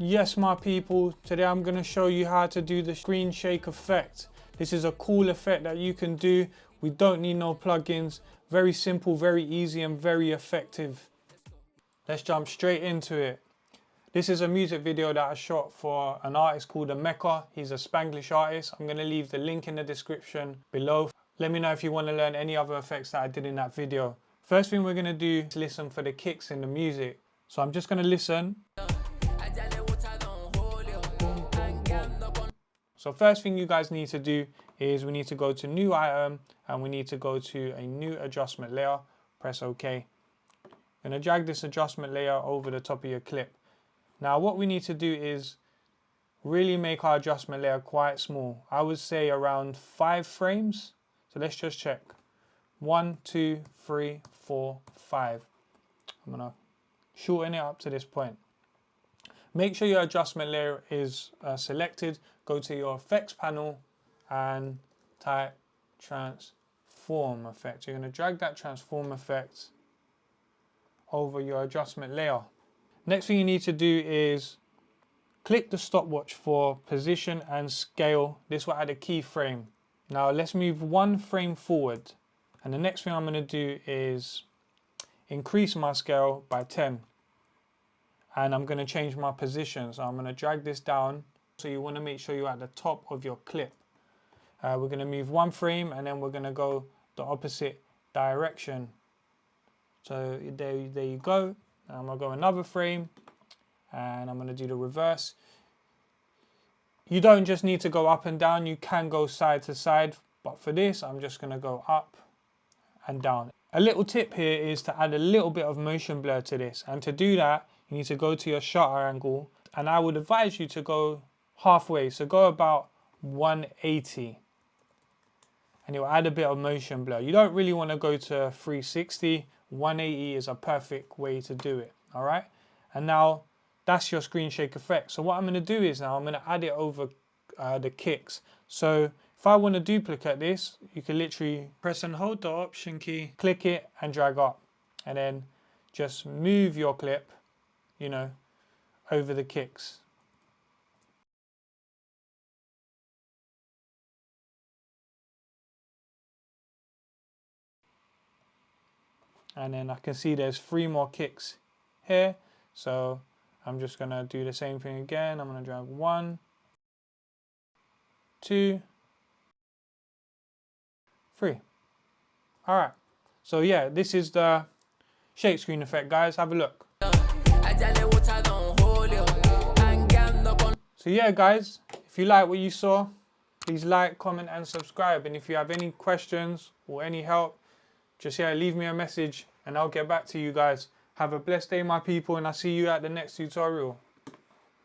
Yes, my people, today I'm going to show you how to do the screen shake effect. This is a cool effect that you can do. We don't need no plugins. Very simple, very easy, and very effective. Let's jump straight into it. This is a music video that I shot for an artist called Emeka. He's a Spanglish artist. I'm going to leave the link in the description below. Let me know if you want to learn any other effects that I did in that video. First thing we're going to do is listen for the kicks in the music. So I'm just going to listen. So first thing you guys need to do is we need to go to new item and we need to go to a new adjustment layer. Press OK. I'm going to drag this adjustment layer over the top of your clip. Now what we need to do is really make our adjustment layer quite small. I would say around 5 frames. So let's just check. 1, 2, 3, 4, 5. I'm going to shorten it up to this point. Make sure your adjustment layer is selected. Go to your effects panel and type transform effect. You're going to drag that transform effect over your adjustment layer. Next thing you need to do is click the stopwatch for position and scale. This will add a keyframe. Now let's move 1 frame forward. And the next thing I'm going to do is increase my scale by 10. And I'm going to change my position. So I'm going to drag this down. So you want to make sure you're at the top of your clip. We're going to move 1 frame and then we're going to go the opposite direction. So there you go. I'm going to go another frame and I'm going to do the reverse. You don't just need to go up and down. You can go side to side. But for this, I'm just going to go up and down. A little tip here is to add a little bit of motion blur to this. And to do that, you need to go to your shutter angle, and I would advise you to go halfway, so go about 180, and it will add a bit of motion blur. You don't really want to go to 360. 180 is a perfect way to do it. All right, and now that's your screen shake effect. So what I'm going to do is now I'm going to add it over the kicks. So if I want to duplicate this, you can literally press and hold the option key, click it and drag up, and then just move your clip, you know, over the kicks. And then I can see there's 3 more kicks here. So I'm just going to do the same thing again. I'm going to drag 1, 2, 3. All right. So yeah, this is the shake screen effect, guys. Have a look. So yeah, guys, if you like what you saw, please like, comment and subscribe. And if you have any questions or any help, just leave me a message and I'll get back to you guys. Have a blessed day, my people, and I'll see you at the next tutorial.